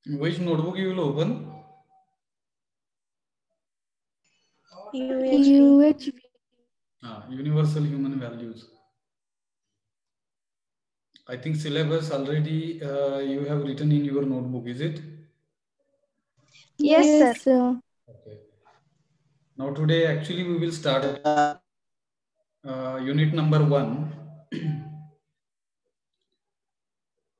Which notebook you will open? UHV. Universal Human Values. I think syllabus already you have written in your notebook, is it? Yes, sir. Okay. Now today actually we will start unit number 1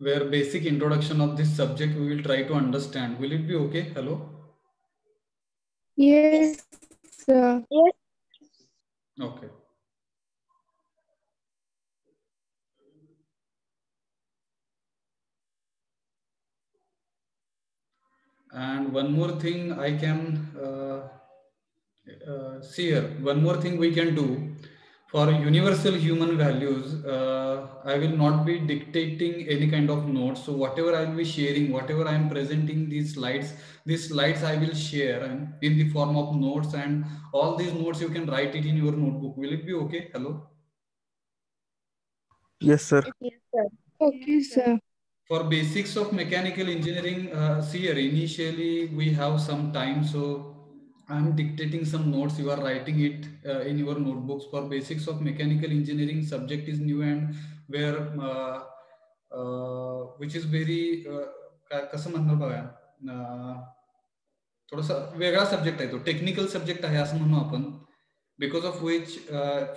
where basic introduction of this subject we will try to understand. Will it be okay? Hello? Yes, sir. Okay. And one more thing I can see here. One more thing we can do for universal human values. I will not be dictating any kind of notes. So whatever I will be sharing, whatever I am presenting these slides I will share and in the form of notes, and all these notes you can write it in your notebook. Will it be okay? Hello? Yes, sir. Okay, sir. For basics of mechanical engineering, see here, initially we have some time, so I'm dictating some notes. You are writing it in your notebooks. For basics of mechanical engineering, subject is new and where which is very कसं म्हणणार बघा थोडासा वेगळा subject आहे तो technical subject आहे असं म्हणू आपण because of which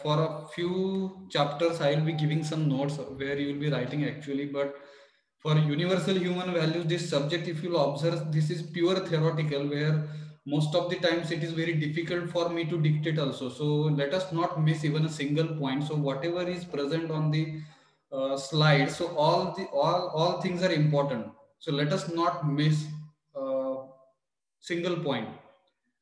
for a few chapters I will be giving some notes where you will be writing actually, but for universal human values this subject, if you will observe, this is pure theoretical where most of the times it is very difficult for me to dictate also. So let us not miss even a single point. So whatever is present on the slide, so all things are important, so let us not miss single point.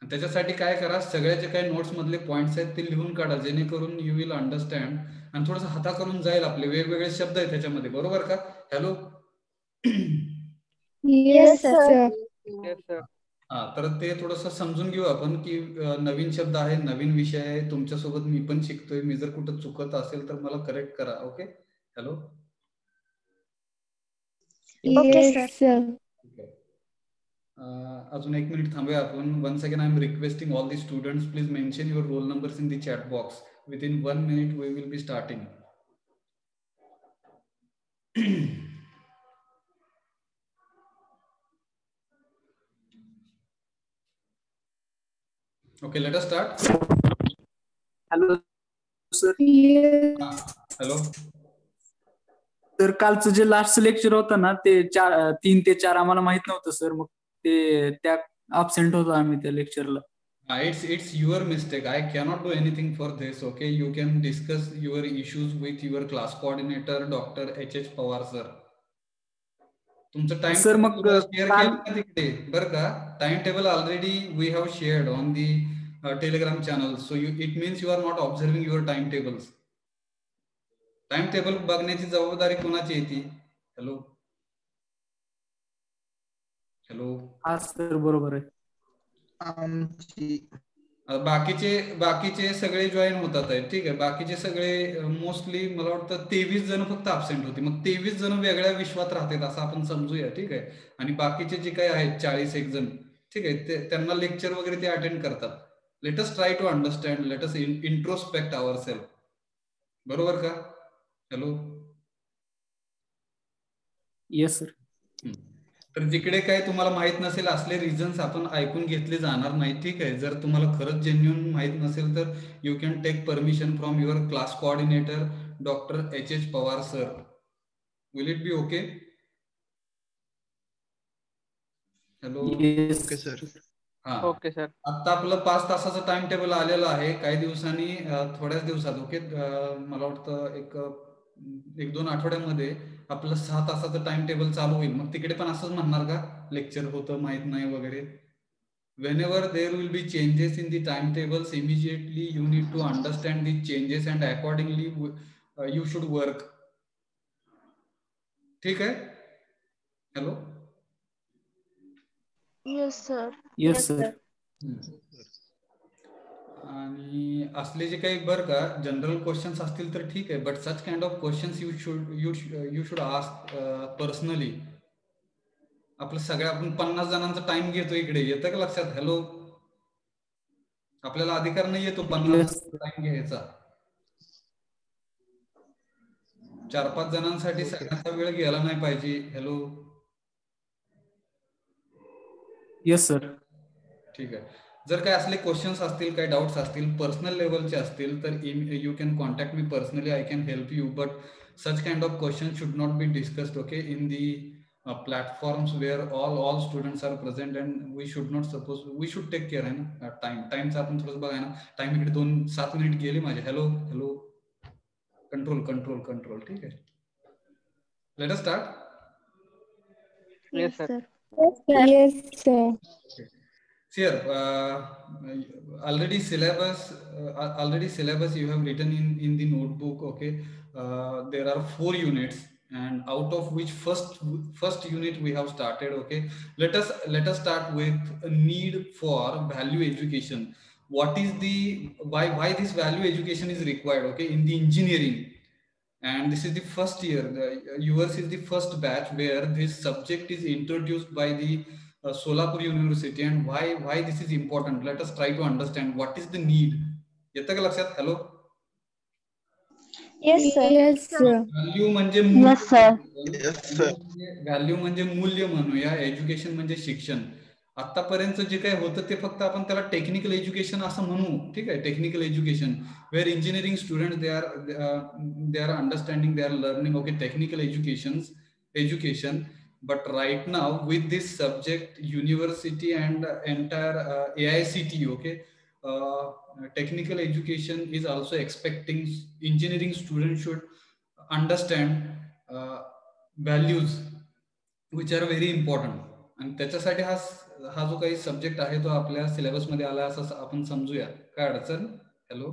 आणि त्याच्यासाठी काय करा, सगळ्याचे काही notes मधले points आहेत ते लिहून काढा, जेणेकरून यू विल अंडरस्टँड आणि थोडंसं हाताकरून जाईल. आपले वेगवेगळे शब्द आहेत त्याच्यामध्ये, बरोबर का? Hello? Yes, sir. Yes, sir. हा, तर ते थोडंसं समजून घेऊ आपण की नवीन शब्द आहे, नवीन विषय आहे, तुमच्यासोबत मी पण शिकतोय. मी जर कुठं चुकत असेल तर मला करेक्ट करा. ओके? हॅलो? Yes, sir. अजून 1 मिनिट थांबूया आपण. Once again I am requesting all the students, please mention your roll numbers in the chat box. Within 1 minute we will be starting. Okay, let us start. Hello sir. Yes. Hello. तर कालचं जे last lecture होतं ना, ते 3 ते 4 आम्हाला माहित नव्हतं सर. मग ते त्या अब्सेंट होतो आम्ही त्या लेक्चरला. It's your mistake. I cannot do anything for this. Okay, you can discuss your issues with your class coordinator, Dr. H.H. Pawar sir. तुमचं टाइम सर मग शेअर केलं का तिकडे? बरं का, time table already we have shared on the Telegram channel. So it means you are not observing your time tables. Time table बघण्याची जबाबदारी कोणाची येते? हॅलो? हॅलो? हा सर, बरोबर आहे. बाकीचे सगळे जॉईन होतात आहेत. ठीक आहे, बाकीचे सगळे मोस्टली मला वाटतं 23 जण फक्त अब्सेंट होते. मग 23 जण वेगळ्या विश्वात राहतात असं आपण समजूया. ठीक आहे, आणि बाकीचे जे काही आहेत 41 जण, ठीक आहे, त्यांना लेक्चर वगैरे ते अटेंड करतात. Let us try to understand, let us introspect our self. बरोबर का? हॅलो? Yes sir. तर जिकडे काय तुम्हाला माहित नसेल असले रिझन्स आपण ऐकून घेतले जाणार नाही. ठीक आहे, जर तुम्हाला खरंच जेन्युइन माहित नसेल तर you can take permission from your class coordinator doctor H.H. Pawar sir. Will it be okay? Hello? Okay sir. हा, ओके सर. आता आपलं 5 तासाचं टाइम टेबल आलेलं आहे. काही दिवसांनी, थोड्याच दिवसात, ओके, मला वाटतं एक 2 आठवड्यामध्ये आपलं 6 तासाचं टाइम टेबल चालू होईल. मग तिकडे पण असंच म्हणणार का लेक्चर होतं माहित नाही वगैरे? Whenever there will be changes in the timetables, immediately you need to understand the changes and accordingly you should work. ठीक आहे? Hello? Yes, sir. Yes sir. आणि असले जे काही बरं का जनरल क्वेश्चन्स असतील तर ठीक आहे, but such kind of questions you should ask personally. आपलं सगळ्या आपण 50 जणांचा टाइम घेतो इकडे, येतं का लक्षात? हॅलो, आपल्याला अधिकार नाही येतो 50 टाइम घ्यायचा. 4-5 जणांसाठी सगळ्यांचा वेळ गेला नाही पाहिजे. Hello, yes sir. ठीक आहे. जर काय असले क्वेश्चन्स असतील, काही डाऊट्स असतील, पर्सनल लेवलचे असतील, तर you can contact me personally. I can help you, but such kind of questions should not be discussed, okay, in the platforms where all students are present, and we should take care है ना. टाइमचा आपण थोडंसं बघा ना. Time इकडे 7 minute गेले माझे. Hello, control. ठीक आहे. Let us start. Yes, sir. Yes, sir. Okay. Here, already syllabus you have written in the notebook. Okay, there are 4 units, and out of which first unit we have started. Okay, let us start with a need for value education. What is the why this value education is required? Okay, in the engineering. And this is the first year. Yours is the first batch where this subject is introduced by the Solapur University, and why this is important. Let us try to understand what is the need. येतं का लक्षात? Hello, Yes, sir. Yes, sir. Value म्हणजे Yes, sir. Value म्हणजे मूल्य म्हणूया. Education म्हणजे शिक्षण. आतापर्यंत जे काही होतं ते फक्त आपण त्याला टेक्निकल एज्युकेशन असं म्हणू. ठीक आहे, technical education where engineering student they are understanding, they are learning. Okay, technical education. But right now with this subject, university and entire AICT, okay, technical education is also expecting engineering students should understand values which are very important. आणि त्याच्यासाठी हा जो काही subject आहे तो आपल्या syllabus मध्ये आला असं आपण समजूया. काय अडचण? Hello,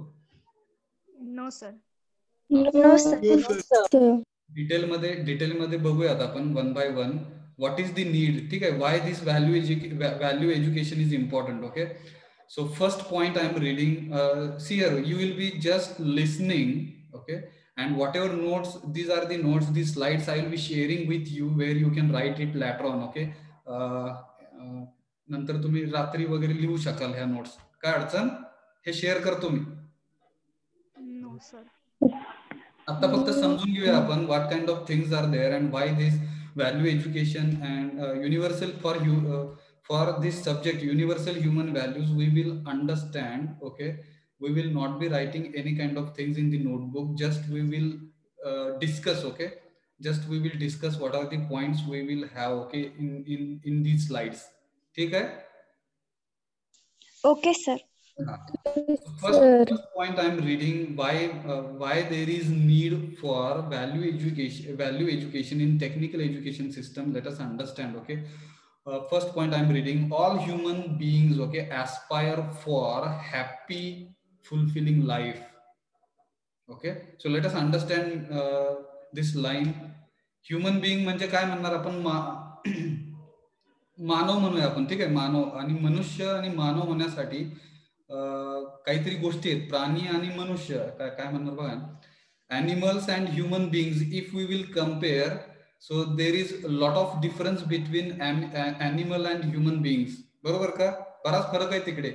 No, sir. No, sir. डिटेलमध्ये बघूयात आपण one by one. What is the need? ठीक आहे. Why this value education is important. Okay, so first point I am reading, see here, you will be just listening, okay, and whatever notes, these are the notes, these slides I will be sharing with you where you can write it later on. Okay, नंतर तुम्ही रात्री वगैरे लिहू शकाल ह्या notes. काय अडचण? हे शेअर करतो मी. No, sir. आता फक्त समजून घेऊया आपण what kind of things are there and why this value education and universal for this subject, universal human values, we will understand. Okay, we will not be writing any kind of things in the notebook, just we will discuss. Okay, just we will discuss what are the points we will have. Okay, in these slides. ठीक है? Okay, sir. First point I'm reading, why there is need for value education in technical education system. Let us understand. Okay, first point I'm reading, all human beings, okay, aspire for happy fulfilling life. Okay, so let us understand this line. Human being म्हणजे काय म्हणणार आपण? मानव म्हणूया आपण. ठीक आहे, मानव. आणि मनुष्य आणि मानव होण्यासाठी काहीतरी गोष्टी आहेत. प्राणी आणि मनुष्य काय म्हणणार बघा. Animals and human beings, if we will compare, so there is lot of difference between animal and human beings. बरोबर का? बराच फरक आहे तिकडे.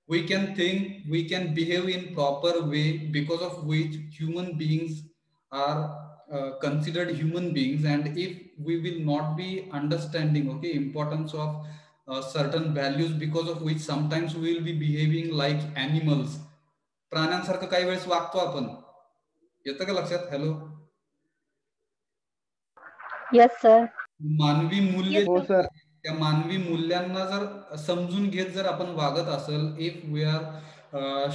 We can think, we can behave in proper way, because of which human beings are considered human beings. And if we will not be understanding, okay, importance of certain values, because of which sometimes we will be behaving like animals. प्राण्यांसारखं काही वेळेस वागतो आपण. येतं का लक्षात? Hello, Yes, sir. मानवी मूल्य, हो, sir. त्या मानवी मूल्यांना जर समजून घेत जर आपण वागत असेल, if we are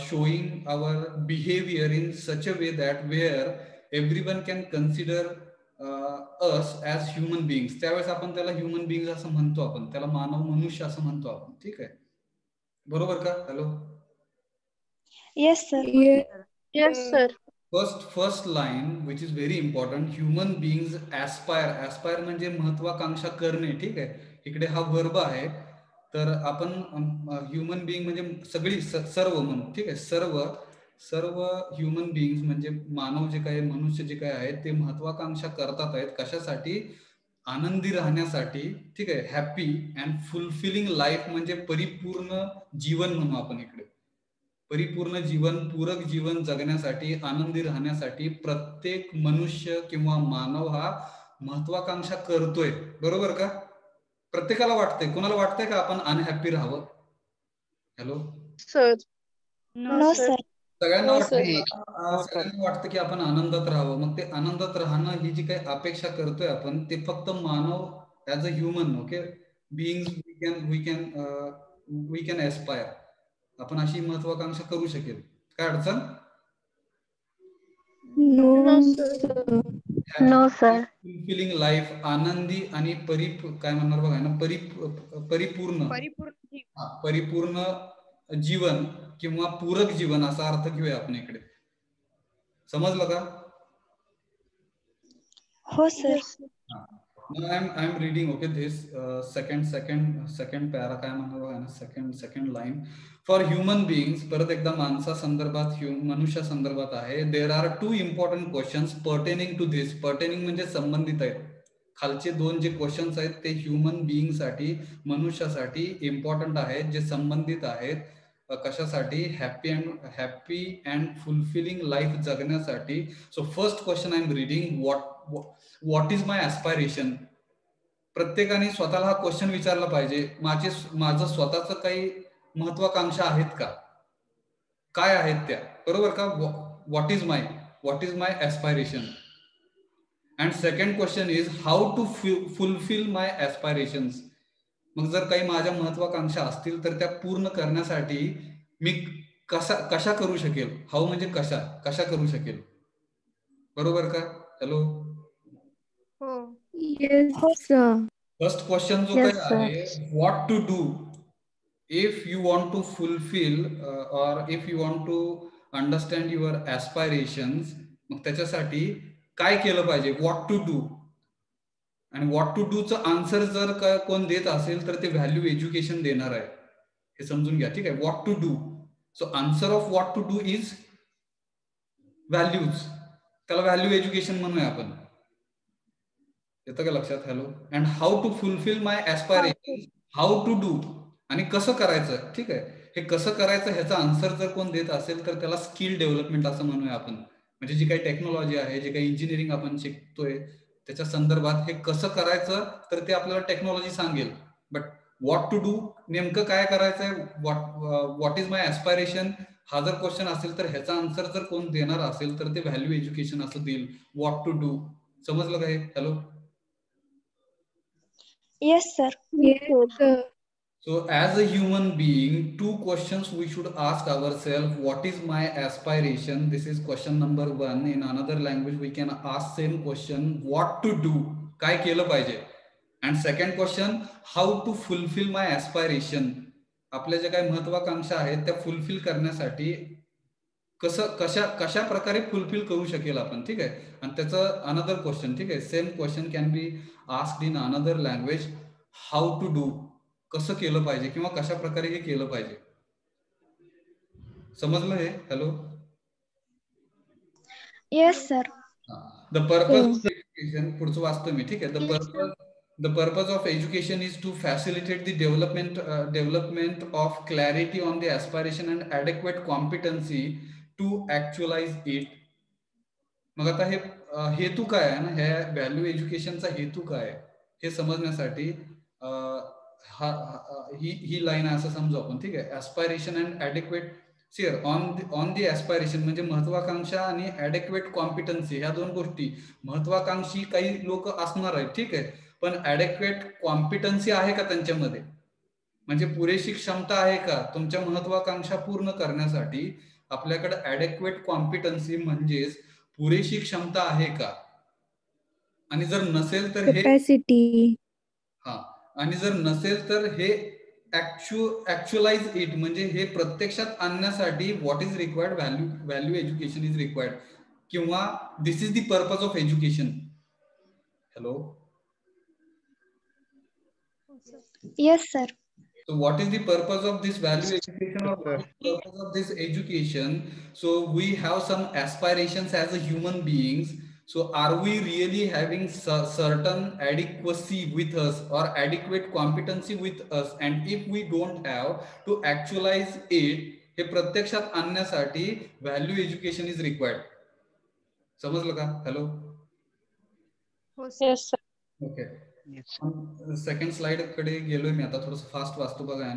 showing our behavior in such a way that where everyone can consider us as human beings, त्यावेळेस आपण त्याला ह्युमन बिंग्स असं म्हणतो. आपण त्याला मानव, मनुष्य असं म्हणतो आपण. ठीक आहे, बरोबर का? Hello, Yes, sir. Yes, sir. First line which is very important. Human बिंग्स aspire म्हणजे महत्वाकांक्षा करणे. ठीक आहे, इकडे हा वर्ब आहे. तर आपण ह्युमन बिंग म्हणजे सगळी सर्व म्हणू. ठीक आहे, सर्व ह्युमन बिंग्स म्हणजे मानव जे काय, मनुष्य जे काय आहेत, ते महत्वाकांक्षा करतात आहेत. कशासाठी? आनंदी राहण्यासाठी, ठीक आहे, हॅपी अँड फुलफिलिंग लाईफ म्हणजे परिपूर्ण जीवन म्हणू आपण इकडे. परिपूर्ण जीवन, पूरक जीवन जगण्यासाठी, आनंदी राहण्यासाठी प्रत्येक मनुष्य किंवा मानव हा महत्वाकांक्षा करतोय. बरोबर का? प्रत्येकाला वाटतंय. कोणाला वाटतंय का आपण अनहॅपी राहावं? Hello sir. No sir. सगळ्यांना हो, वाटतं सर. सगळ्यांना वाटतं की आपण आनंदात राहावं. मग ते आनंदात राहणं ही जी काही अपेक्षा करतोय आपण, ते फक्त मानव as a human, okay, being we can aspire. आपण अशी महत्वाकांक्षा करू शकेल. काय अडचण? No sir. No sir. Fulfilling life, आनंदी आणि काय म्हणणार बघा ना, परिपूर्ण परिपूर्ण जीवन किंवा पूरक जीवन असा अर्थ घेऊया आपण इकडे. समजलं का? हो sir. I am reading, okay, this second para. काय म्हणणार बघा ना, second line. For human beings, परत एकदा माणसा संदर्भात, मनुष्य संदर्भात आहे. There are 2 important questions pertaining to this. Pertaining म्हणजे संबंधित आहेत. खालचे 2 जे क्वेश्चन्स आहेत ते ह्युमन बिईंग साठी, मनुष्यासाठी इम्पॉर्टंट आहेत, जे संबंधित आहेत. कशासाठी? हॅपी अँड फुलफिलिंग लाईफ जगण्यासाठी. So first question I am reading, what is my aspiration. प्रत्येकाने स्वतःला हा क्वेश्चन विचारला पाहिजे. माझं स्वतःच काही महत्वाकांक्षा आहेत का? काय आहेत त्या? बरोबर का? What is my aspiration. And second question is how to fulfil my aspirations. मग जर काही माझ्या महत्वाकांक्षा असतील तर त्या पूर्ण करण्यासाठी मी कशा करू शकेल? हाऊ म्हणजे कशा करू शकेल. बरोबर का? Hello. Yes sir. First question जो Yes, काही आहे, what to do if you want to fulfil और if you want to understand your aspirations. मग त्याच्यासाठी काय केलं पाहिजे? What to do. आणि व्हॉट टू डूचं आन्सर जर का कोण देत असेल तर ते व्हॅल्यू एज्युकेशन देणार आहे. हे समजून घ्या, ठीक आहे. What to do. So answer of what to do is values. त्याला व्हॅल्यू एज्युकेशन म्हणूया आपण. येतं का लक्षात? Hello. And how to fulfil my aspiration, how to do, आणि कसं करायचं, ठीक आहे. हे कसं करायचं ह्याचा आन्सर जर कोण देत असेल तर त्याला स्किल डेव्हलपमेंट असं म्हणूया आपण. म्हणजे जी काही टेक्नॉलॉजी आहे, जे काही इंजिनिअरिंग आपण शिकतोय त्याच्या संदर्भात हे कसं करायचं तर ते आपल्याला टेक्नॉलॉजी सांगेल. बट व्हॉट टू डू, नेमकं काय करायचंय, व्हॉट इज माय ऍस्पायरेशन, हा जर क्वेश्चन असेल तर ह्याचा आन्सर जर कोण देणार असेल तर ते व्हॅल्यू एज्युकेशन असं देईल. What to do. समजलं का हे? Hello. Yes, sir. Yes sir. So as a human being, 2 questions we should ask ourselves. What is my aspiration? This is question number 1. In another language we can ask same question, what to do, काय केलं पाहिजे. And second question, how to fulfill my aspiration. आपल्या ज्या काही महत्वाकांक्षा आहेत त्या fulfil करण्यासाठी कशा प्रकारे फुलफिल करू शकेल आपण, ठीक आहे. आणि त्याचं अनदर क्वेश्चन, ठीक आहे, same question can be asked in another language, how to do, कसं केलं पाहिजे किंवा कशा प्रकारे हे केलं पाहिजे. समजलं हे? Hello. Yes, sir. The purpose of education, पुढचं वाचतो मी, ठीक आहे. The purpose of education is to facilitate the development of clarity on the aspiration and adequate competency to actualise it. मग आता हे हेतू काय आहे ना, ह्या व्हॅल्यू एज्युकेशनचा हेतू काय आहे हे समजण्यासाठी ही लाईन आहे असं समजू आपण, ठीक आहे. ऍस्पायरेशन अँड ॲडेक्वेट ऑन द ऍस्पायरेशन म्हणजे महत्वाकांक्षा आणि ॲडेक्वेट कॉम्पिटन्सी, ह्या 2 गोष्टी. महत्वाकांक्षी काही लोक असणार आहेत, ठीक आहे, पण ॲडेक्वेट कॉम्पिटन्सी आहे का त्यांच्यामध्ये, म्हणजे पुरेशी क्षमता आहे का तुमच्या महत्वाकांक्षा पूर्ण करण्यासाठी. आपल्याकडे ॲडेक्वेट कॉम्पिटन्सी म्हणजेच पुरेशी क्षमता आहे का. आणि जर नसेल तर कॅपॅसिटी. आणि जर नसेल तर हे ऍक्च्युअलाइज इट म्हणजे हे प्रत्यक्षात आणण्यासाठी what is required, value education is required, किंवा this is the purpose of education. Hello. Yes, sir. So what is the purpose of this value education, or what is the purpose of this education? So we have some aspirations as a human beings. So are we really having certain adequacy with us or adequate competency with us, and if we don't have, to actualize it, हे प्रत्यक्षात आणण्यासाठी value education is required. समजलं का? Hello. Yes, sir. Okay. Second slide कडे गेलोय मी आता, थोडंसं fast वाचतो बघा.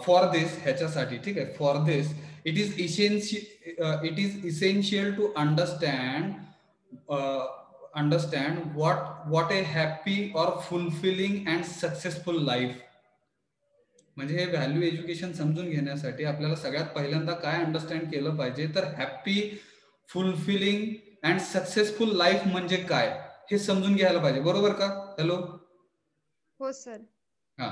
फॉर दिस, ह्याच्यासाठी, ठीक आहे, for this it is essential to understand what a happy or fulfilling and successful life. म्हणजे हे व्हॅल्यू एज्युकेशन समजून घेण्यासाठी आपल्याला सगळ्यात पहिल्यांदा काय अंडरस्टँड केलं पाहिजे, तर happy, fulfilling and successful life म्हणजे काय हे समजून घ्यायला पाहिजे. बरोबर का? हॅलो. हो सर.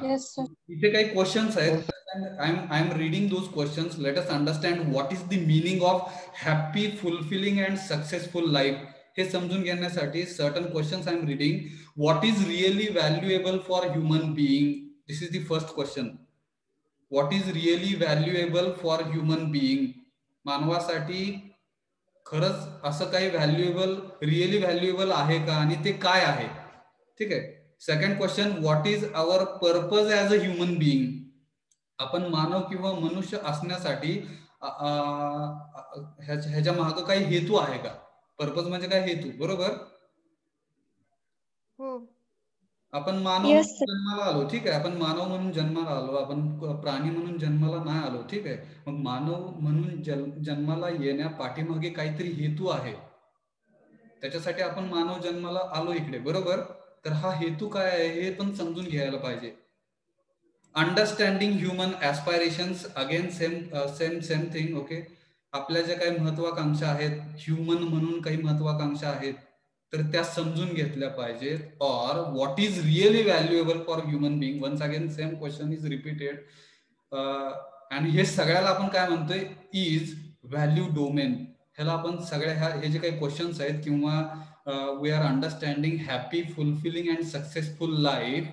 Yes, sir. इथे काही क्वेश्चन्स आहेत. I am reading those questions. Late us understand what is the meaning of happy, fulfilling and successful life. हे समजून घेण्यासाठी certain questions I am reading. What is really valuable for human being? This is the first question. What is really valuable for human being? मानवासाठी खरंच असं काही really valuable आहे का, आणि ते काय आहे? ठीक आहे. Second question, what is our purpose as a human being? आपण मानव किंवा मनुष्य असण्यासाठी ह्याच्या मागे काही हेतू आहे का? पर्पज म्हणजे काय? हेतू. बरोबर. हो. आपण मानव Yes, sir. जन्माला आलो, ठीक आहे, आपण मानव म्हणून जन्माला आलो, आपण प्राणी म्हणून जन्माला नाही आलो, ठीक आहे. मग मानव म्हणून जन्माला येण्या पाठीमागे काहीतरी हेतू आहे, त्याच्यासाठी आपण मानव जन्माला आलो इकडे. बरोबर. तर हा हेतू काय आहे हे पण समजून घ्यायला पाहिजे. Understanding human aspirations, again same thing. Okay. आपल्या ज्या काही महत्वाकांक्षा आहेत, ह्युमन म्हणून काही महत्वाकांक्षा आहेत, तर त्या समजून घेतल्या पाहिजेत. Or what is really valuable for human being? Once again same question is repeated. आणि हे सगळ्याला आपण काय म्हणतोय? Is value domain. ह्याला आपण सगळ्या हे जे काही क्वेश्चन्स आहेत, किंवा we are understanding happy, fulfilling and successful life,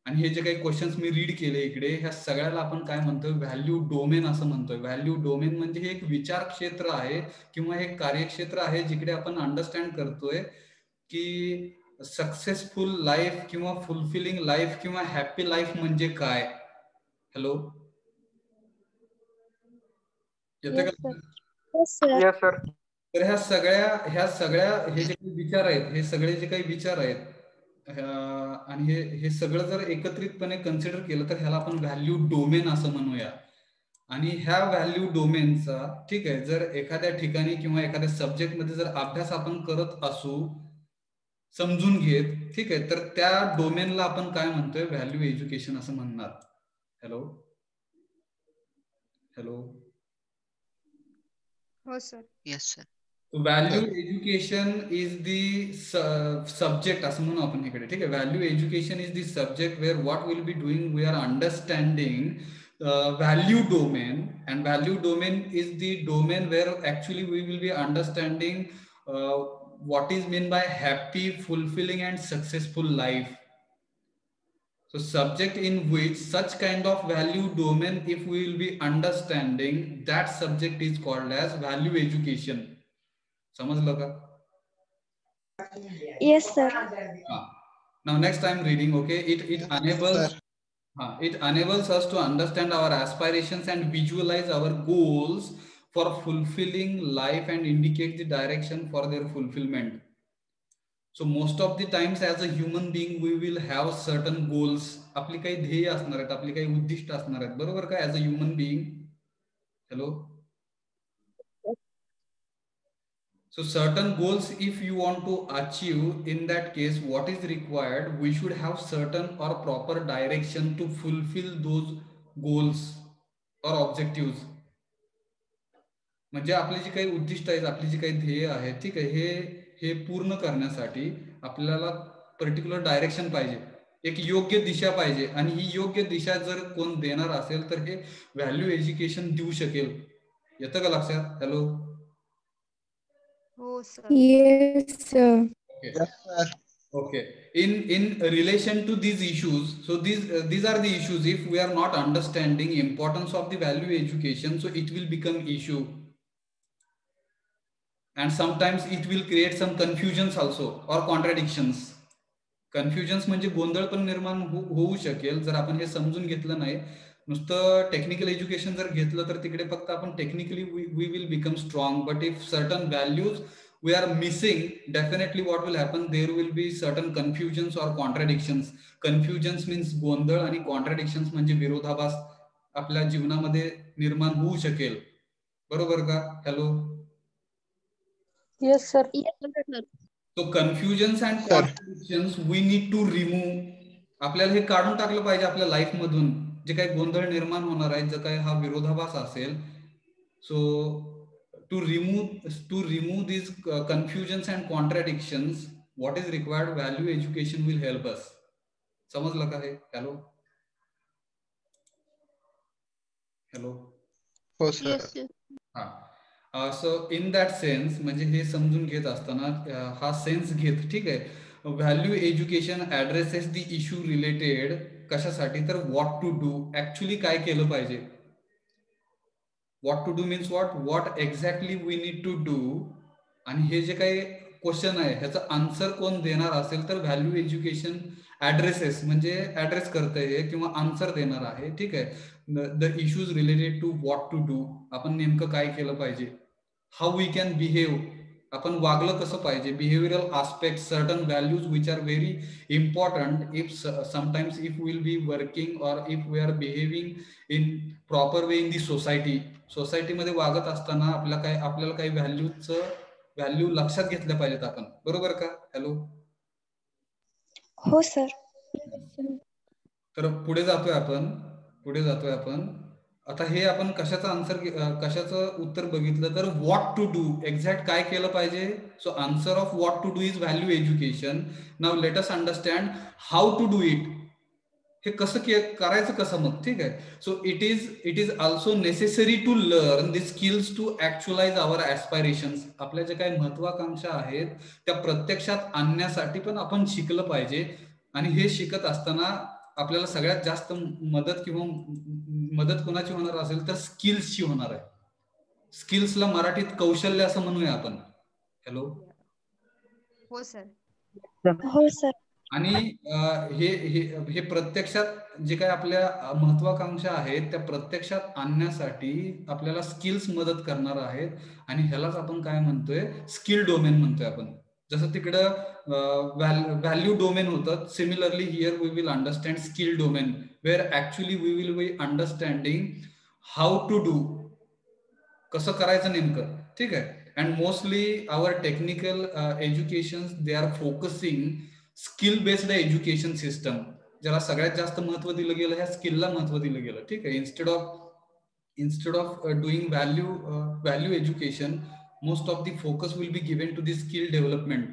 आणि हे जे काही क्वेश्चन्स मी रीड केले इकडे, ह्या सगळ्याला आपण काय म्हणतोय? व्हॅल्यू डोमेन असं म्हणतोय. व्हॅल्यू डोमेन म्हणजे हे एक विचार क्षेत्र आहे किंवा हे कार्यक्षेत्र आहे, जिकडे आपण अंडरस्टँड करतोय की सक्सेसफुल लाईफ किंवा फुलफिलिंग लाईफ किंवा हॅपी लाईफ म्हणजे काय. हॅलो. येते Yes, का? sir. Yes, sir. Yes, sir. तर ह्या सगळ्या हे जे काही विचार आहेत, हे सगळे जे काही विचार आहेत, आणि हे सगळं जर एकत्रितपणे कन्सिडर केलं तर ह्याला आपण व्हॅल्यू डोमेन असं म्हणूया. आणि ह्या व्हॅल्यू डोमेनचा, ठीक आहे, जर एखाद्या ठिकाणी किंवा एखाद्या सब्जेक्ट मध्ये जर अभ्यास आपण करत असू, समजून घेत, ठीक आहे, तर त्या डोमेनला आपण काय म्हणतोय? व्हॅल्यू एज्युकेशन असं म्हणणार. हॅलो. हॅलो. हो sir. Yes, sir. Value education is the subject असं म्हणू आपण इकडे, ठीक आहे. Value education is the subject where what will be doing, we are understanding value domain, and value domain is the domain where actually we will be understanding what is meant by happy, fulfilling and successful life. So subject in which such kind of value domain, if we will be understanding, that subject is called as value education. समजलं का? Yes, sir. Now next I'm reading. Okay, it enables us to understand our aspirations and visualize our goals for fulfilling life and indicate the direction for their fulfillment. So most of the times as a human being we will have certain goals. आपली काही ध्येय असणार आहेत, आपली काही उद्दिष्ट असणार आहेत. बरोबर का? as a human being. Hello. So certain goals, if you want to achieve, in that case, what is required? We should have certain or proper direction to fulfill those goals or objectives. म्हणजे आपली जी काही उद्दिष्ट आहेत, आपली जी काही ध्येय आहेत, ठीक आहे, हे पूर्ण करण्यासाठी आपल्याला पर्टिक्युलर डायरेक्शन पाहिजे, एक योग्य दिशा पाहिजे. आणि ही योग्य दिशा जर कोण देणार असेल तर हे व्हॅल्यू एज्युकेशन देऊ शकेल. येतं का लक्षात? हॅलो. हो sir. Yes, sir. Okay. Yes, sir. Okay. In relation to these issues, so these are the issues. If we are not understanding importance of the value education, so it will become issue. and sometimes it will create some confusions also or contradictions. Confusions म्हणजे गोंधळ पण निर्माण होऊ शकेल जर आपण हे समजून घेतलं नाही. नुसतं टेक्निकल एज्युकेशन जर घेतलं तर तिकडे फक्त आपण technically we will become strong, but if certain values we are missing, definitely what will happen, there will be certain confusions or contradictions. Confusions means गोंधळ आणि contradictions म्हणजे विरोधाभास आपल्या जीवनामध्ये निर्माण होऊ शकेल. बरोबर का? Hello. Yes, sir. So confusions and contradictions we need to remove. आपल्याला हे काढून टाकलं पाहिजे आपल्या लाईफ मधून, जे काही गोंधळ निर्माण होणार आहे, जो काही हा विरोधाभास असेल. So to remove these confusions and contradictions, what is required? Value education will help us. समजलं का हे? Hello hello. हो सर. हा. सो इन दॅट सेन्स म्हणजे हे समजून घेत असताना हा सेन्स घेत, ठीक आहे. Value education addresses the issue related कशासाठी, तर व्हॉट टू डू, ऍक्च्युली काय केलं पाहिजे. What to do means what exactly we need to do. आणि हे जे काही क्वेश्चन आहे ह्याचं आन्सर कोण देणार असेल तर व्हॅल्यू एज्युकेशन ऍड्रेसेस म्हणजे ऍड्रेस करते हे किंवा आन्सर देणार आहे, ठीक आहे. The issues related to what to do, आपण नेमकं काय केलं पाहिजे. हाऊ वी कॅन बिहेव, आपण वागलं कसं पाहिजे. Behavioural aspect, certain values which are very important if sometimes if will be working और if we are behaving in proper way in the society. सोसायटीमध्ये वागत असताना आपल्याला काही व्हॅल्यू लक्षात घेतल्या पाहिजेत आपण. बरोबर का? हॅलो. हो सर. तर पुढे जातोय आपण. आता हे आपण कशाचं उत्तर बघितलं तर व्हॉट टू डू, एक्झॅक्ट काय केलं पाहिजे. So answer of what to do is value education. Now let us understand how to do it. हे कसं करायचं कसं मग, ठीक आहे. So it is also necessary to learn the skills to actualise our aspirations. आपल्या ज्या काही महत्वाकांक्षा आहेत त्या प्रत्यक्षात आणण्यासाठी पण आपण शिकलं पाहिजे. आणि हे शिकत असताना आपल्याला सगळ्यात जास्त मदत कोणाची होणार असेल तर स्किल्सची होणार आहे. स्किल्सला मराठीत कौशल्य असं म्हणूया आपण. हॅलो. हो सर. हो सर. आणि हे प्रत्यक्षात जे काही आपल्या महत्वाकांक्षा आहेत त्या प्रत्यक्षात आणण्यासाठी आपल्याला स्किल्स मदत करणार आहेत. आणि ह्यालाच आपण काय म्हणतोय, स्किल डोमेन म्हणतोय आपण. जसं तिकडं व्हॅल्यू डोमेन होतं, similarly here we will understand skill domain, where actually we will be understanding how to do, कसं करायचं नेमकं, ठीक आहे. And mostly our technical education they are focusing skill based education system. ज्याला सगळ्यात जास्त महत्व दिलं गेलं ह्या स्किलला महत्व दिलं गेलं, ठीक आहे. instead of doing value education, most of the focus will be given to the skill development.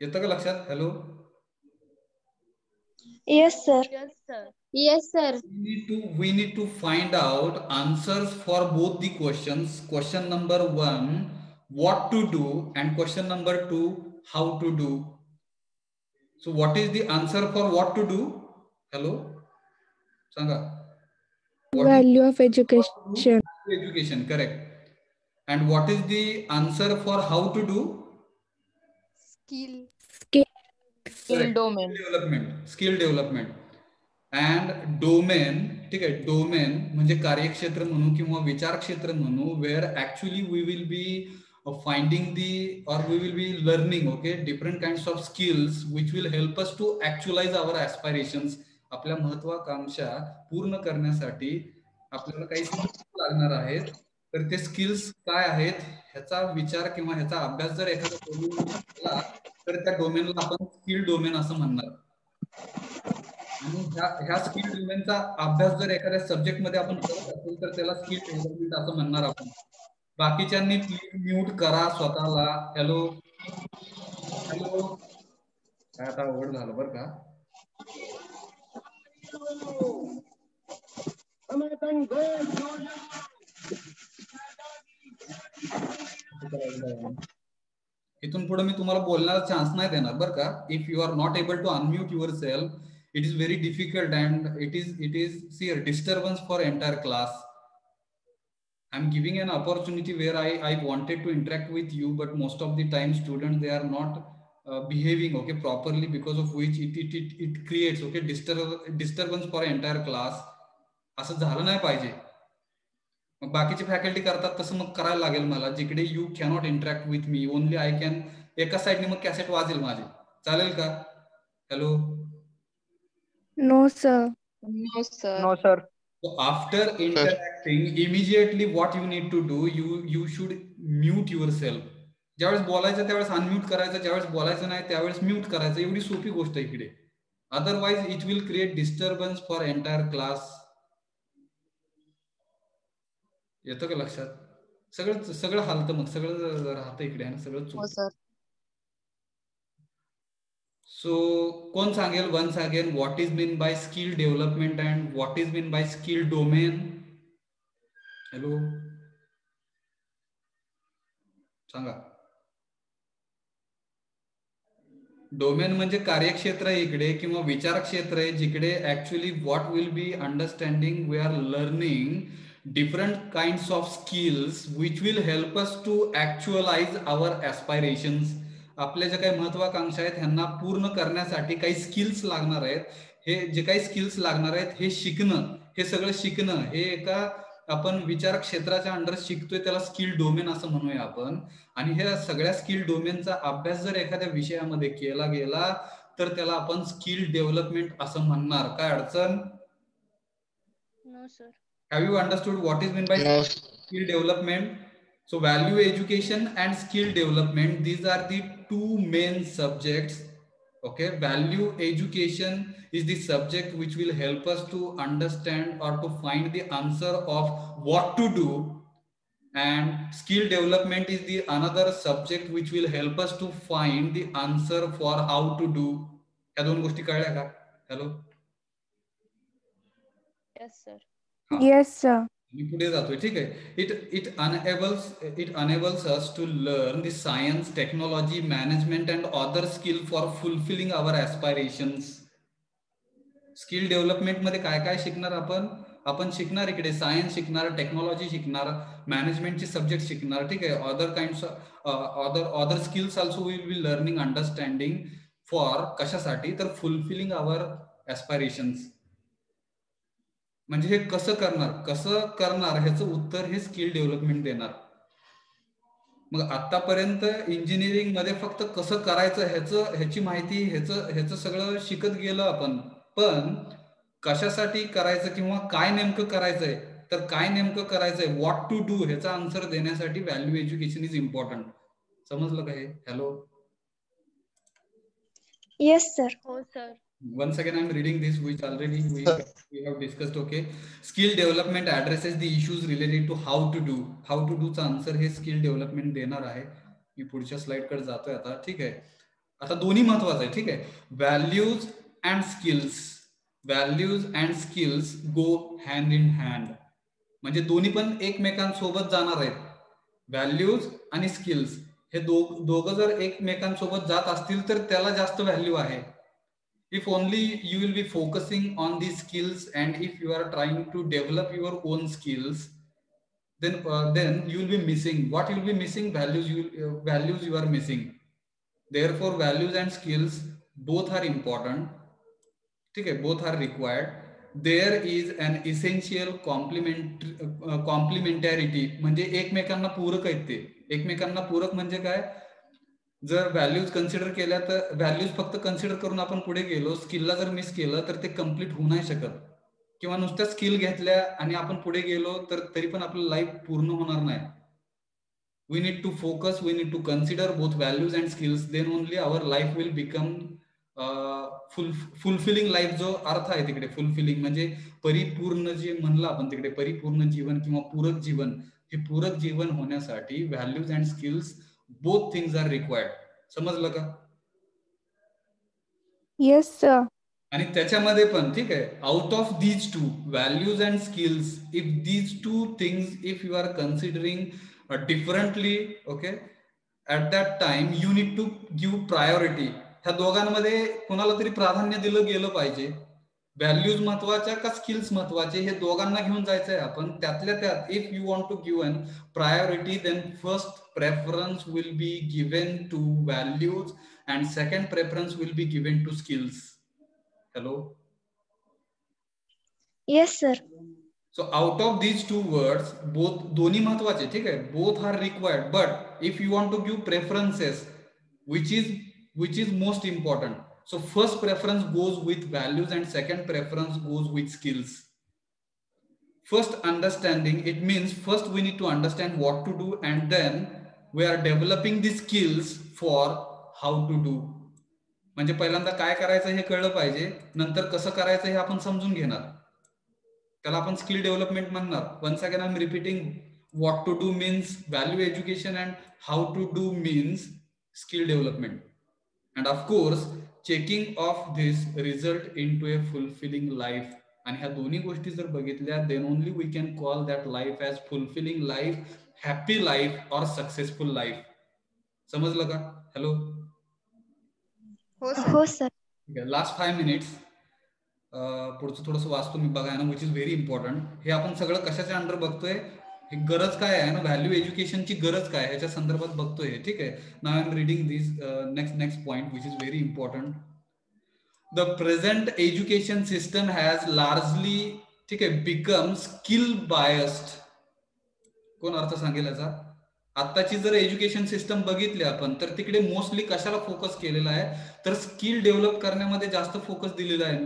येतं का लक्षात? Hello. Yes, sir. Yes sir. We need to find out answers for both the questions. Question number 1, what to do, and question number 2, how to do. So what is the answer for what to do? Hello, Sanga. Value of education. Education, correct. And what is the answer for how to do? Skill domain. Skill development. And domain, ठीक आहे. Domain म्हणजे कार्यक्षेत्र म्हणू किंवा विचार क्षेत्र म्हणू, where actually we will be finding or we will be learning, okay, different kinds of skills which will help us to actualize our aspirations. आपल्या महत्वाकांक्षा पूर्ण करण्यासाठी आपल्याला काही स्किल्स लागणार आहेत. तर ते स्किल्स काय आहेत ह्याचा विचार किंवा ह्याचा अभ्यास जर एखादा केला तर त्या डोमेनला आपण स्किल डोमेन असं म्हणणार. आणि ह्या स्किल डोमेनचा अभ्यास जर एखाद्या सब्जेक्ट मध्ये आपण करत असेल तर त्याला स्किल डेव्हलपमेंट असं म्हणणार आपण. बाकीच्यांनी प्लीज म्यूट करा स्वतःला. Hello hello. काय आता अवघड झालं बरं का. इथून पुढे मी तुम्हाला बोलण्याचा चान्स नाही देणार बरं का. If you are not able to unmute your self, it is very difficult and it is see a disturbance for entire class. I'm giving an opportunity where I wanted to interact with you, but most of the time students, they are not behaving okay properly, because of which it creates okay disturbance for entire class. असं झालं नाही पाहिजे. मग बाकीचे faculty करतात तसं मग करायला लागेल मला, जिकडे you cannot interact with me, only I can. एका साईडने मग कॅसेट वाजेल माझे, चालेल का? Hello. No, sir. No, sir. No, sir. So after interacting, immediately what you need to do, you should mute yourself. ज्यावेळेस बोलायचं त्यावेळेस अनम्यूट करायचं, ज्यावेळेस बोलायचं नाही त्यावेळेस म्यूट करायचं. एवढी सोपी गोष्ट आहे इकडे. Otherwise it will create disturbance for entire class. येतं का लक्षात? सगळं हालतं, मग सगळं राहतं इकडे आहे ना, सगळं हो चुकतं. सर. सो कोण सांगेल once again what is mean by skill development and what is mean by skill domain? Hello, सांगा. डोमेन म्हणजे कार्यक्षेत्र आहे इकडे, किंवा विचार क्षेत्र आहे, जिकडे actually what will be understanding, we are learning different kinds of skills which will help us to actualize our aspirations. आपल्या ज्या काही महत्वाकांक्षा आहेत ह्यांना पूर्ण करण्यासाठी काही स्किल्स लागणार आहेत. हे जे काही स्किल्स लागणार आहेत हे शिकणं, हे सगळं शिकणं, हे एका आपण विचार क्षेत्राच्या अंडर शिकतोय, त्याला स्किल डोमेन असं म्हणूया आपण. आणि ह्या सगळ्या स्किल डोमेनचा अभ्यास जर एखाद्या विषयामध्ये केला गेला तर त्याला आपण स्किल डेव्हलपमेंट असं म्हणणार. काय अडचण? No, sir. Have you understood what is meant by No. skill development? So value education and skill development, these are the two main subjects. Okay, value education is the subject which will help us to understand or to find the answer of what to do, and skill development is the another subject which will help us to find the answer for how to do. या दोन गोष्टी कळल्या का? Hello. Yes, sir. Yes, sir. मी पुढे जातोय, ठीक आहे. It enables us to learn the science, technology, management and other skill for fulfilling our aspirations. Skill development मध्ये काय काय शिकणार आपण शिकणार इकडे सायन्स शिकणार, टेक्नॉलॉजी शिकणार, मॅनेजमेंटचे सब्जेक्ट शिकणार, ठीक आहे. Other kinds other skills also will be learning, understanding for कशासाठी, तर फुलफिलिंग अवर ऍस्पायरेशन्स. म्हणजे हे कसं करणार ह्याचं उत्तर हे स्किल डेव्हलपमेंट देणार. मग आतापर्यंत इंजिनिअरिंग मध्ये फक्त कसं करायचं ह्याची माहिती, ह्याचं सगळं शिकत गेलो आपण, पण कशासाठी करायचं किंवा काय नेमकं करायचंय, तर काय नेमकं करायचंय, व्हॉट टू डू, ह्याचा आन्सर देण्यासाठी व्हॅल्यू एज्युकेशन इज इम्पॉर्टंट. समजलं का हे? हॅलो. Yes, sir. हो sir. Once again, I'm reading this, which already we have discussed. Okay, skill development addresses the issues related to how to do. How to do चा answer हे skill development देणार आहे. मी पुढच्या slide कडे जातोय आता, ठीक आहे. आता दोन्ही महत्वाचं आहे, ठीक आहे. Values and skills go hand in hand. म्हणजे दोन्ही पण एकमेकांसोबत जाणार आहेत. व्हॅल्यूज आणि स्किल्स हे दोघं जर एकमेकांसोबत जात असतील तर त्याला जास्त व्हॅल्यू आहे. If only you will be focusing on these skills, and if you are trying to develop your own skills, then you will be missing. What you will be missing? Values you are missing. Therefore, values and skills both are important. Okay, both are required. There is an essential complementarity. म्हणजे एकमेकांना पूरक आहेत ते. एकमेकांना पूरक म्हणजे काय? जर व्हॅल्यूज कन्सिडर केल्या तर व्हॅल्यूज फक्त कन्सिडर करून आपण पुढे गेलो, स्किलला जर मिस केलं तर ते कम्प्लीट होऊ नाही शकत. किंवा नुसत्या स्किल घेतल्या आणि आपण पुढे गेलो तर तरी पण आपलं लाईफ पूर्ण होणार नाही. We need to focus, we need to consider both values and skills, then only our life will become fulfilling life. जो अर्थ आहे तिकडे फुलफिलिंग म्हणजे परिपूर्ण, जे म्हणलं आपण तिकडे परिपूर्ण जीवन किंवा पूरक जीवन, हे पूरक जीवन होण्यासाठी values and skills both things are required. समजलं का? Yes, sir. आणि त्याच्यामध्ये पण ठीक आहे, out of these two values and skills, if these two things if you are considering differently, okay, at that time you need to give priority. ह्या दोघांमध्ये कोणाला तरी प्राधान्य दिलं गेलं पाहिजे. व्हॅल्यूज महत्वाच्या का स्किल्स महत्वाचे हे दोघांना घेऊन जायचं आहे आपण. त्यातल्या त्यात if you want to give an priority then first preference will be given to values and second preference will be given to skills. Hello. Yes, sir. So out of these two words, both दोन्ही महत्वाचे, ठीक आहे, both are required, but if you want to give preferences, which is most important, so first preference goes with values and second preference goes with skills. First understanding, it means first we need to understand what to do and then we are developing the skills for how to do. म्हणजे पहिल्यांदा काय करायचं हे कळलं पाहिजे, नंतर कसं करायचं हे आपण समजून घेणार, त्याला आपण स्किल डेव्हलपमेंट म्हणणार. Once again I am repeating, what to do means value education and how to do means skill development. And of course checking of this result into a fulfilling life. आणि ह्या दोन्ही गोष्टी जर बघितल्या then only we can call that life as fulfilling life, happy life or successful life. समजलं का? Hello. हो sir. Last 5 minutes पुढचं थोडंसं वाचतो मी, बघा ना, विच इज व्हेरी इम्पॉर्टंट. हे आपण सगळं कशाच्या अंडर बघतोय, हे गरज काय आहे ना, व्हॅल्यू एज्युकेशनची गरज काय ह्याच्या संदर्भात बघतोय, ठीक आहे. Now I am reading this next point which is very important. The present education system has largely, ठीक आहे, बिकम स्किल बायस्ड. कोण अर्थ सांगेल याचा? आताची जर एज्युकेशन सिस्टम बघितली आपण तर तिकडे मोस्टली कशाला फोकस केलेला आहे, तर स्किल डेव्हलप करण्यामध्ये जास्त फोकस दिलेला आहे,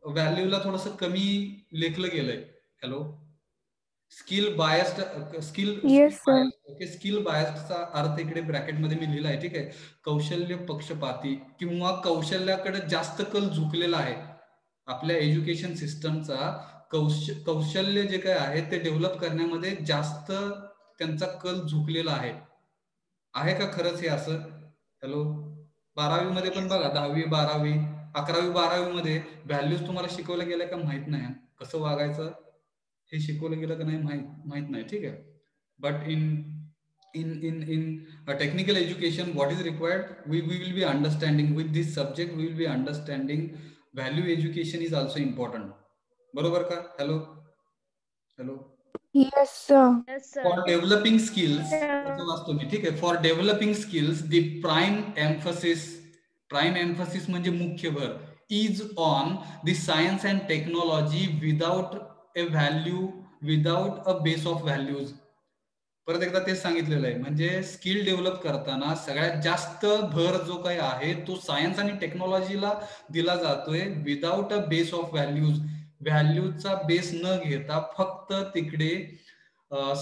व्हॅल्यूला थोडस कमी लेखलं गेलंय. हॅलो. स्किल बायस्ड, स्किल बायस्डचा अर्थ इकडे ब्रॅकेटमध्ये मी लिहिला आहे, ठीक आहे. कौशल्य पक्षपाती किंवा कौशल्याकडे जास्त कल झुकलेला आहे. आपल्या एज्युकेशन सिस्टमचा कौशल्य जे काय आहे ते डेव्हलप करण्यामध्ये जास्त त्यांचा कल झुकलेला आहे का खरंच हे असं? हॅलो. 12वी मध्ये पण बघा, 10वी 12वी 11वी 12वी मध्ये व्हॅल्यूज तुम्हाला शिकवल्या गेल्या का माहित नाही, कसं वागायचं हे शिकवलं गेलं का नाही माहित नाही, ठीक आहे. But in a technical education what is required, we will be understanding with this subject, we will be understanding value education is also important. बरोबर का? Hello. Hello. Yes, sir. Yes, sir. For developing skills, वाचतो मी, ठीक आहे. For developing skills the prime emphasis म्हणजे मुख्य भर is on the science and technology without a base of values. परत एकदा तेच सांगितलेलं आहे, म्हणजे स्किल डेव्हलप करताना सगळ्यात जास्त भर जो काही आहे तो सायन्स आणि टेक्नॉलॉजीला दिला जातोय without a base of values. व्हॅल्यूजचा बेस न घेता फक्त तिकडे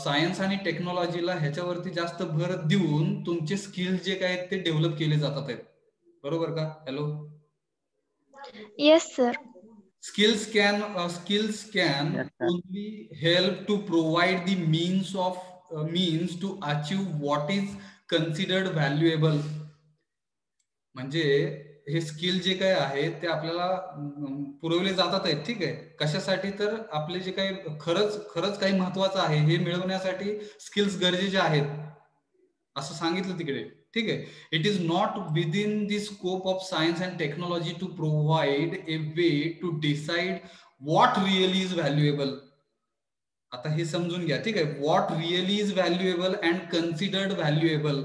सायन्स आणि टेक्नॉलॉजीला ह्याच्यावरती जास्त भर देऊन तुमचे स्किल्स जे काय ते डेव्हलप केले जातात आहेत. बरोबर का? Hello. Yes sir. Skills can only help to provide the means to achieve what is considered valuable. म्हणजे हे स्किल जे काय आहे ते आपल्याला पुरवले जातात आहेत, ठीक आहे. कशासाठी? तर आपले जे काही खरंच काही महत्वाचं आहे हे मिळवण्यासाठी स्किल्स गरजेचे आहेत असं सांगितलं तिकडे, ठीक आहे. It is not within the scope of science and technology to provide a way to decide what really is valuable. आता हे समजून घ्या, ठीक आहे. What really is valuable and considered valuable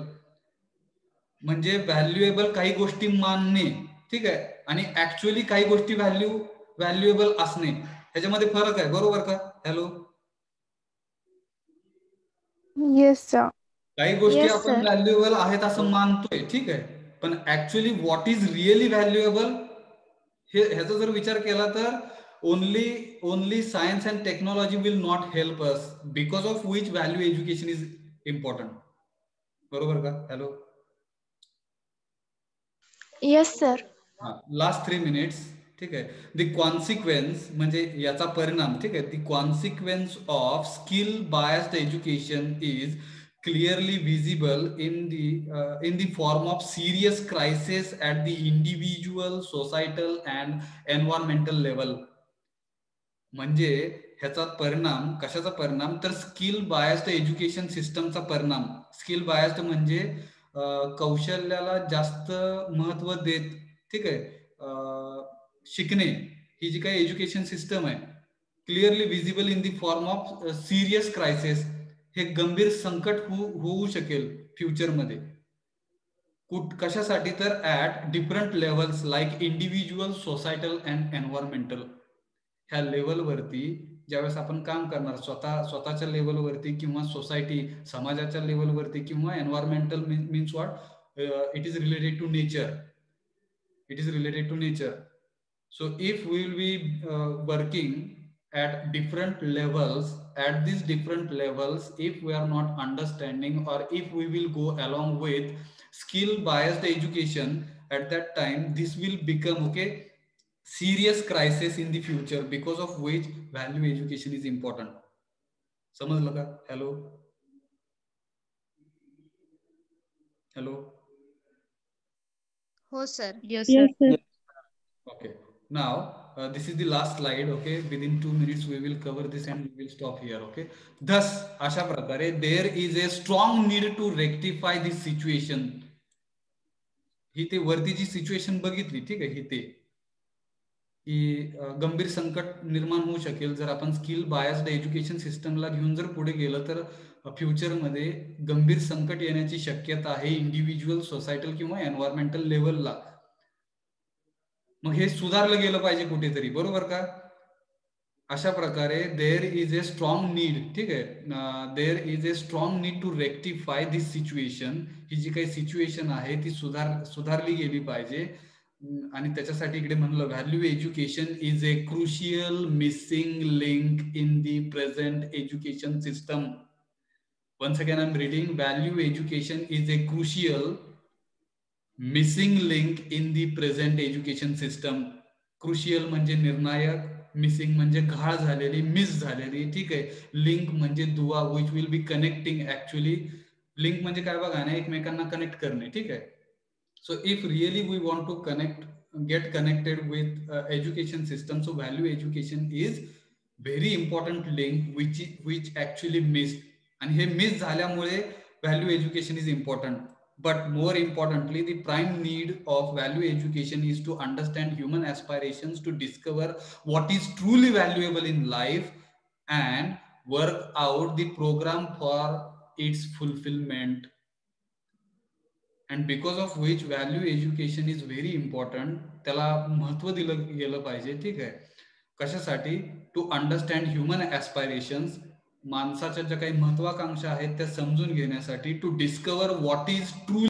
म्हणजे व्हॅल्युएबल काही गोष्टी मानणे, ठीक आहे, आणि ऍक्च्युअली काही गोष्टी व्हॅल्युएबल असणे, ह्याच्यामध्ये फरक आहे. बरोबर का? हॅलो. Yes, sir. काही गोष्टी Yes, आपण sir. व्हॅल्युएबल आहेत असं मानतोय, ठीक आहे, पण actually what is really valuable ह्याचा जर विचार केला तर only science and technology will not help us, because of which value education is important. बरोबर का? Hello. Yes sir. Last 3 minutes, ठीक आहे. द कॉन्सिक्वेन्स म्हणजे याचा परिणाम, ठीक आहे. The consequence of skill biased education is clearly visible in the form of serious crisis at the individual, societal and environmental level. म्हणजे ह्याचा परिणाम कशाचा परिणाम? तर स्किल बायस्ड एज्युकेशन सिस्टमचा परिणाम. स्किल बायस्ड म्हणजे कौशल्याला जास्त महत्व देत, ठीक आहे, शिकणे ही जी काही एज्युकेशन सिस्टम आहे clearly visible in the form of serious crisis, हे गंभीर संकट होऊ शकेल फ्युचरमध्ये. कशासाठी तर at different levels like individual, societal and environmental. ह्या लेवलवरती ज्यावेळेस आपण काम करणार स्वतःच्या लेवलवरती किंवा सोसायटी समाजाच्या लेवलवरती किंवा environmental means what, it is related to nature. It is related to nature. So if we will be working at different levels, at these different levels, if we are not understanding or if we will go along with skill biased education, at that time this will become serious crisis in the future, because of which value education is important. समजलं का? hello. हो sir. Yes, Yes, sir. sir. Okay, now this is the last slide. Okay, within 2 minutes we will cover this and we will stop here. Okay, thus अशा प्रकारे there is a strong need to rectify this situation. ही ते वरती जी situation बघितली, ठीक आहे, ही ते की गंभीर संकट निर्माण होऊ शकेल जर आपण स्किल बायस्ड एज्युकेशन सिस्टमला घेऊन जर पुढे गेलं तर फ्युचरमध्ये गंभीर संकट येण्याची शक्यता आहे इंडिव्हिज्युअल, सोसायटल किंवा एन्व्हायरमेंटल लेवलला. मग हे सुधारलं गेलं पाहिजे कुठेतरी, बरोबर का? अशा प्रकारे there is a strong need, ठीक आहे, there is a strong need to rectify this situation. ही जी काही सिच्युएशन आहे ती सुधारली गेली पाहिजे. आणि त्याच्यासाठी इकडे म्हणलं value education is a crucial missing link in the present education system. Once again I am reading, value education is a crucial missing link in the present education system. Crucial म्हणजे निर्णायक, मिसिंग म्हणजे घाळ झालेली, miss झालेली, ठीक आहे. Link म्हणजे दुवा, which will be connecting. Actually link म्हणजे काय बघा ना, एकमेकांना कनेक्ट करणे, ठीक आहे. So if really we want to get connected with education system, so value education is very important link which actually miss. आणि हे मिस झाल्यामुळे value education is important. But more importantly, the prime need of value education is to understand human aspirations, to discover what is truly valuable in life and work out the program for its fulfillment. And because of which value education is very important, त्याला महत्व दिलं गेलं पाहिजे, ठीक आहे. कशासाठी? To understand human ऍस्पायरेशन्स, माणसाच्या ज्या काही महत्वाकांक्षा आहेत त्या समजून घेण्यासाठी. To discover what is true